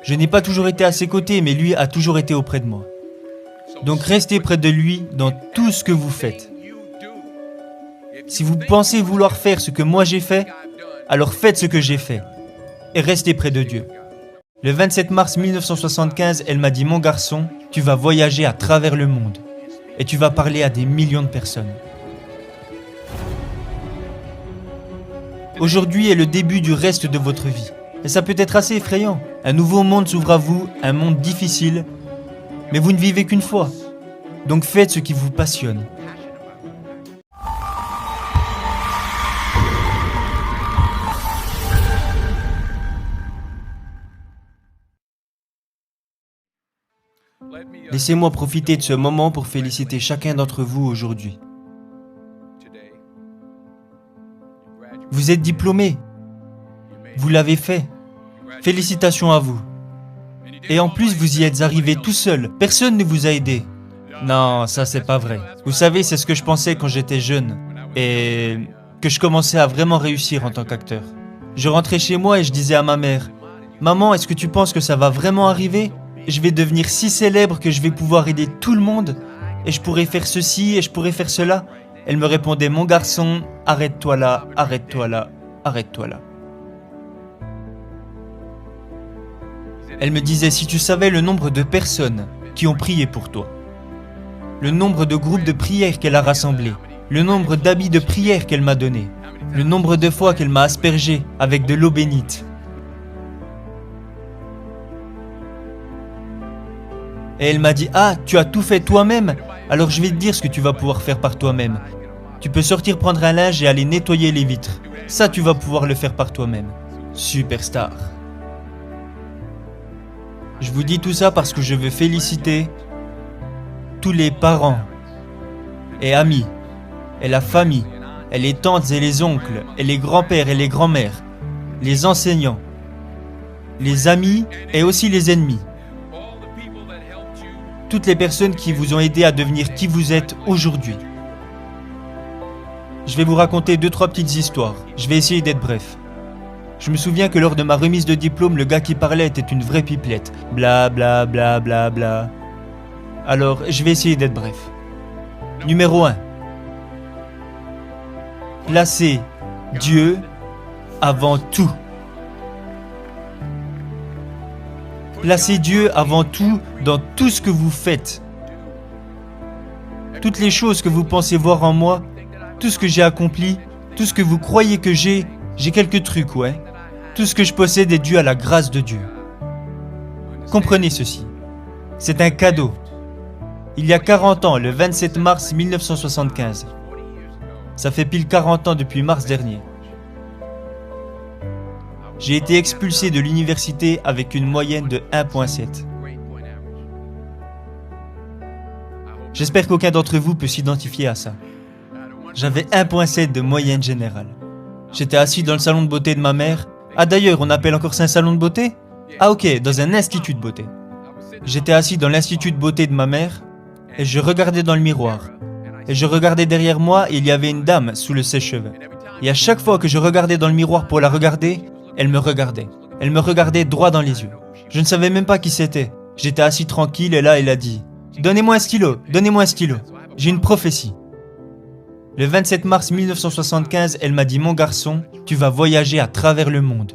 Je n'ai pas toujours été à ses côtés, mais lui a toujours été auprès de moi. Donc restez près de lui dans tout ce que vous faites. Si vous pensez vouloir faire ce que moi j'ai fait, alors faites ce que j'ai fait. Et restez près de Dieu. Le 27 mars 1975, elle m'a dit « Mon garçon, tu vas voyager à travers le monde et tu vas parler à des millions de personnes. » Aujourd'hui est le début du reste de votre vie. Et ça peut être assez effrayant. Un nouveau monde s'ouvre à vous, un monde difficile, mais vous ne vivez qu'une fois. Donc faites ce qui vous passionne. Laissez-moi profiter de ce moment pour féliciter chacun d'entre vous aujourd'hui. Vous êtes diplômé. Vous l'avez fait. Félicitations à vous. Et en plus, vous y êtes arrivé tout seul. Personne ne vous a aidé. Non, ça c'est pas vrai. Vous savez, c'est ce que je pensais quand j'étais jeune. Et que je commençais à vraiment réussir en tant qu'acteur. Je rentrais chez moi et je disais à ma mère, « Maman, est-ce que tu penses que ça va vraiment arriver ? Je vais devenir si célèbre que je vais pouvoir aider tout le monde et je pourrais faire ceci et je pourrais faire cela. » Elle me répondait « Mon garçon, arrête-toi là, arrête-toi là, arrête-toi là. » Elle me disait « Si tu savais le nombre de personnes qui ont prié pour toi, le nombre de groupes de prière qu'elle a rassemblés, le nombre d'habits de prière qu'elle m'a donnés, le nombre de fois qu'elle m'a aspergé avec de l'eau bénite. » Et elle m'a dit « Ah, tu as tout fait toi-même ? Alors je vais te dire ce que tu vas pouvoir faire par toi-même. Tu peux sortir prendre un linge et aller nettoyer les vitres. Ça, tu vas pouvoir le faire par toi-même. » Superstar. Je vous dis tout ça parce que je veux féliciter tous les parents et amis, et la famille, et les tantes et les oncles, et les grands-pères et les grands-mères, les enseignants, les amis et aussi les ennemis. Toutes les personnes qui vous ont aidé à devenir qui vous êtes aujourd'hui. Je vais vous raconter 2-3 petites histoires. Je vais essayer d'être bref. Je me souviens que lors de ma remise de diplôme, le gars qui parlait était une vraie pipelette. Bla bla bla bla bla. Alors, je vais essayer d'être bref. Numéro 1. Placez Dieu avant tout. Placez Dieu avant tout dans tout ce que vous faites. Toutes les choses que vous pensez voir en moi, tout ce que j'ai accompli, tout ce que vous croyez que j'ai quelques trucs, ouais. Tout ce que je possède est dû à la grâce de Dieu. Comprenez ceci. C'est un cadeau. Il y a 40 ans, le 27 mars 1975. Ça fait pile 40 ans depuis mars dernier. J'ai été expulsé de l'université avec une moyenne de 1.7. J'espère qu'aucun d'entre vous peut s'identifier à ça. J'avais 1.7 de moyenne générale. J'étais assis dans le salon de beauté de ma mère. Ah d'ailleurs, on appelle encore ça un salon de beauté ? Ah ok, dans un institut de beauté. J'étais assis dans l'institut de beauté de ma mère et je regardais dans le miroir. Et je regardais derrière moi et il y avait une dame sous le sèche-cheveux. Et à chaque fois que je regardais dans le miroir pour la regarder, elle me regardait. Elle me regardait droit dans les yeux. Je ne savais même pas qui c'était. J'étais assis tranquille et là, elle a dit « Donnez-moi un stylo, donnez-moi un stylo. J'ai une prophétie. » Le 27 mars 1975, elle m'a dit « Mon garçon, tu vas voyager à travers le monde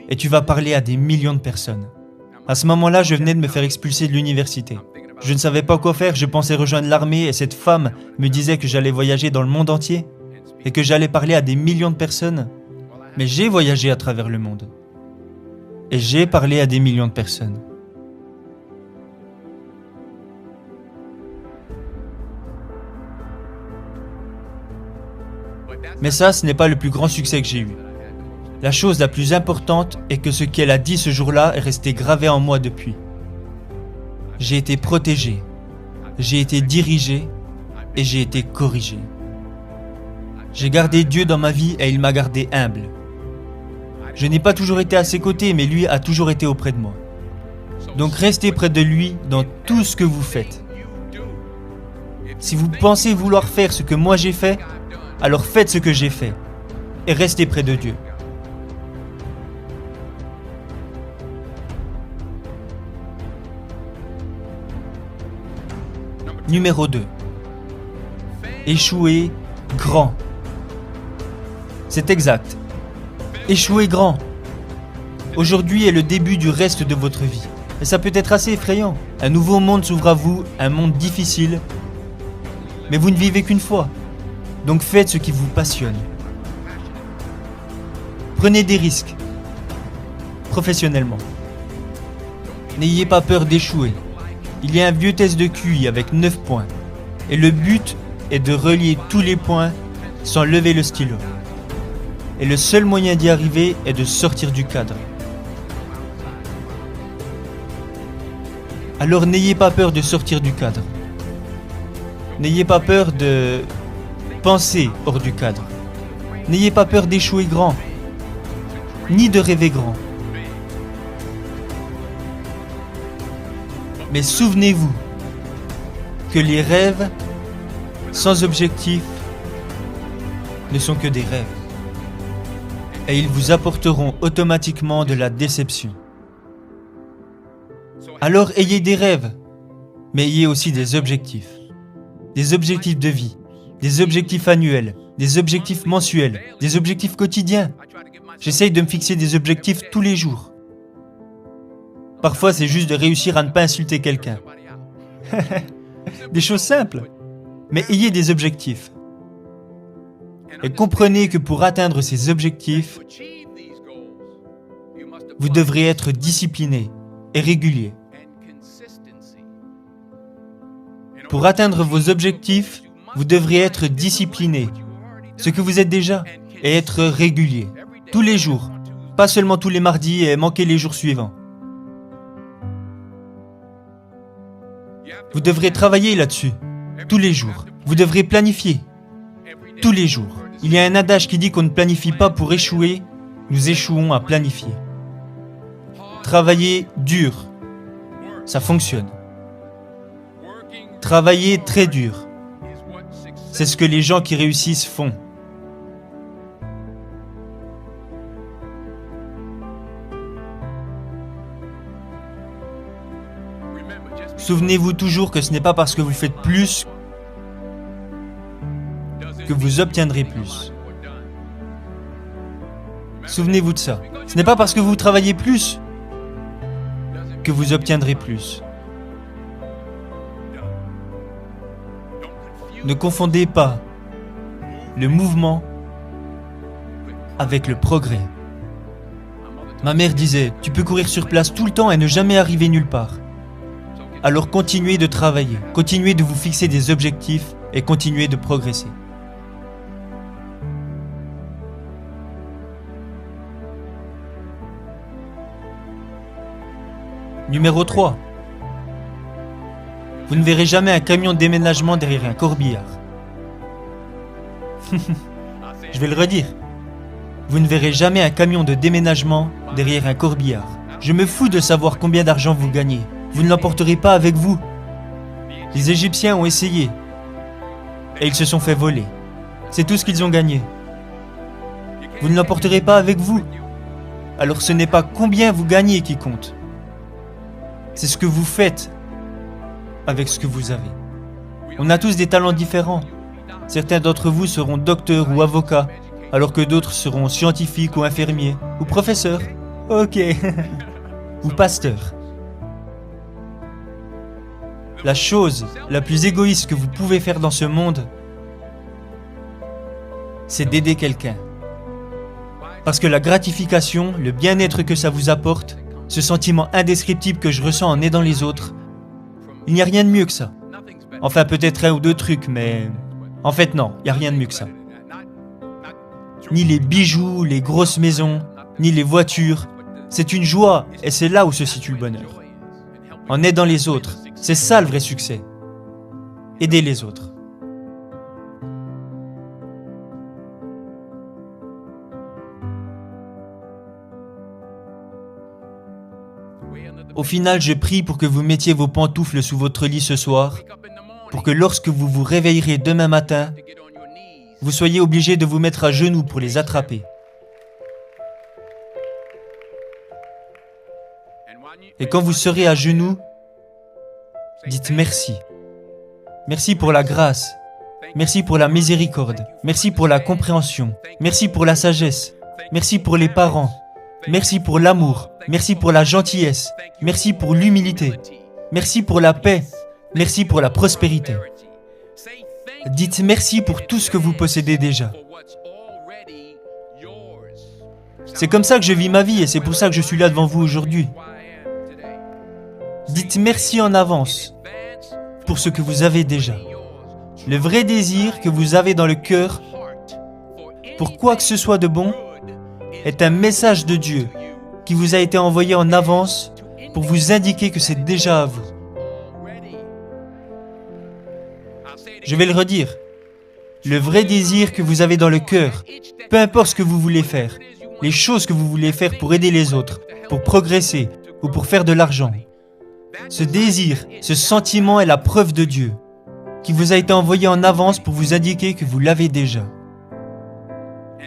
et tu vas parler à des millions de personnes. » À ce moment-là, je venais de me faire expulser de l'université. Je ne savais pas quoi faire, je pensais rejoindre l'armée et cette femme me disait que j'allais voyager dans le monde entier et que j'allais parler à des millions de personnes. Mais j'ai voyagé à travers le monde. Et j'ai parlé à des millions de personnes. Mais ça, ce n'est pas le plus grand succès que j'ai eu. La chose la plus importante est que ce qu'elle a dit ce jour-là est resté gravé en moi depuis. J'ai été protégé, j'ai été dirigé et j'ai été corrigé. J'ai gardé Dieu dans ma vie et il m'a gardé humble. Je n'ai pas toujours été à ses côtés, mais lui a toujours été auprès de moi. Donc restez près de lui dans tout ce que vous faites. Si vous pensez vouloir faire ce que moi j'ai fait, alors faites ce que j'ai fait et restez près de Dieu. Numéro 2. Échouez grand. C'est exact. Échouez grand. Aujourd'hui est le début du reste de votre vie. Et ça peut être assez effrayant. Un nouveau monde s'ouvre à vous, un monde difficile. Mais vous ne vivez qu'une fois. Donc faites ce qui vous passionne. Prenez des risques. Professionnellement. N'ayez pas peur d'échouer. Il y a un vieux test de QI avec 9 points. Et le but est de relier tous les points sans lever le stylo. Et le seul moyen d'y arriver est de sortir du cadre. Alors n'ayez pas peur de sortir du cadre. N'ayez pas peur de penser hors du cadre. N'ayez pas peur d'échouer grand, ni de rêver grand. Mais souvenez-vous que les rêves sans objectif ne sont que des rêves. Et ils vous apporteront automatiquement de la déception. Alors ayez des rêves, mais ayez aussi des objectifs. Des objectifs de vie, des objectifs annuels, des objectifs mensuels, des objectifs quotidiens. J'essaye de me fixer des objectifs tous les jours. Parfois, c'est juste de réussir à ne pas insulter quelqu'un. Des choses simples. Mais ayez des objectifs. Et comprenez que pour atteindre ces objectifs, vous devrez être discipliné et régulier. Pour atteindre vos objectifs, vous devrez être discipliné, ce que vous êtes déjà, et être régulier. Tous les jours, pas seulement tous les mardis et manquer les jours suivants. Vous devrez travailler là-dessus, tous les jours. Vous devrez planifier, tous les jours. Il y a un adage qui dit qu'on ne planifie pas pour échouer, nous échouons à planifier. Travailler dur, ça fonctionne. Travailler très dur, c'est ce que les gens qui réussissent font. Souvenez-vous toujours que ce n'est pas parce que vous faites plus que vous obtiendrez plus. Souvenez-vous de ça. Ce n'est pas parce que vous travaillez plus que vous obtiendrez plus. Ne confondez pas le mouvement avec le progrès. Ma mère disait, tu peux courir sur place tout le temps et ne jamais arriver nulle part. Alors continuez de travailler, continuez de vous fixer des objectifs et continuez de progresser. Numéro 3. Vous ne verrez jamais un camion de déménagement derrière un corbillard. Je vais le redire. Vous ne verrez jamais un camion de déménagement derrière un corbillard. Je me fous de savoir combien d'argent vous gagnez. Vous ne l'emporterez pas avec vous. Les Égyptiens ont essayé. Et ils se sont fait voler. C'est tout ce qu'ils ont gagné. Vous ne l'emporterez pas avec vous. Alors ce n'est pas combien vous gagnez qui compte. C'est ce que vous faites avec ce que vous avez. On a tous des talents différents. Certains d'entre vous seront docteurs ou avocats, alors que d'autres seront scientifiques ou infirmiers, ou professeurs. Ok. Ou pasteurs. La chose la plus égoïste que vous pouvez faire dans ce monde, c'est d'aider quelqu'un. Parce que la gratification, le bien-être que ça vous apporte, ce sentiment indescriptible que je ressens en aidant les autres, il n'y a rien de mieux que ça. Enfin, peut-être un ou deux trucs, mais... En fait, non, il n'y a rien de mieux que ça. Ni les bijoux, les grosses maisons, ni les voitures. C'est une joie, et c'est là où se situe le bonheur. En aidant les autres, c'est ça le vrai succès. Aider les autres. Au final, je prie pour que vous mettiez vos pantoufles sous votre lit ce soir, pour que lorsque vous vous réveillerez demain matin, vous soyez obligé de vous mettre à genoux pour les attraper. Et quand vous serez à genoux, dites merci. Merci pour la grâce. Merci pour la miséricorde. Merci pour la compréhension. Merci pour la sagesse. Merci pour les parents. Merci pour l'amour. Merci pour la gentillesse. Merci pour l'humilité. Merci pour la paix. Merci pour la prospérité. Dites merci pour tout ce que vous possédez déjà. C'est comme ça que je vis ma vie et c'est pour ça que je suis là devant vous aujourd'hui. Dites merci en avance pour ce que vous avez déjà. Le vrai désir que vous avez dans le cœur pour quoi que ce soit de bon est un message de Dieu qui vous a été envoyé en avance pour vous indiquer que c'est déjà à vous. Je vais le redire. Le vrai désir que vous avez dans le cœur, peu importe ce que vous voulez faire, les choses que vous voulez faire pour aider les autres, pour progresser ou pour faire de l'argent. Ce désir, ce sentiment est la preuve de Dieu, qui vous a été envoyé en avance pour vous indiquer que vous l'avez déjà.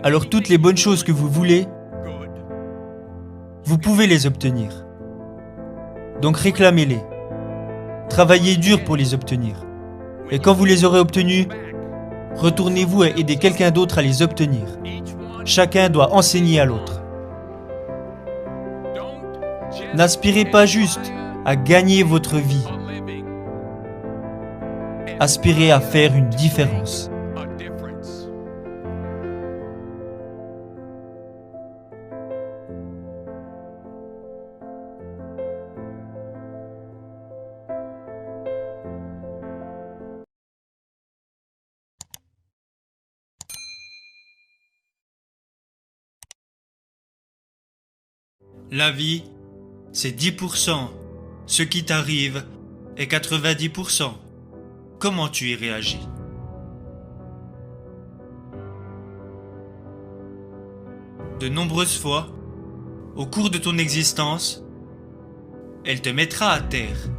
Alors toutes les bonnes choses que vous voulez, vous pouvez les obtenir. Donc réclamez-les. Travaillez dur pour les obtenir. Et quand vous les aurez obtenus, retournez-vous et aidez quelqu'un d'autre à les obtenir. Chacun doit enseigner à l'autre. N'aspirez pas juste à gagner votre vie. Aspirez à faire une différence. La vie, c'est 10%. Ce qui t'arrive est 90%. Comment tu y réagis? De nombreuses fois, au cours de ton existence, elle te mettra à terre.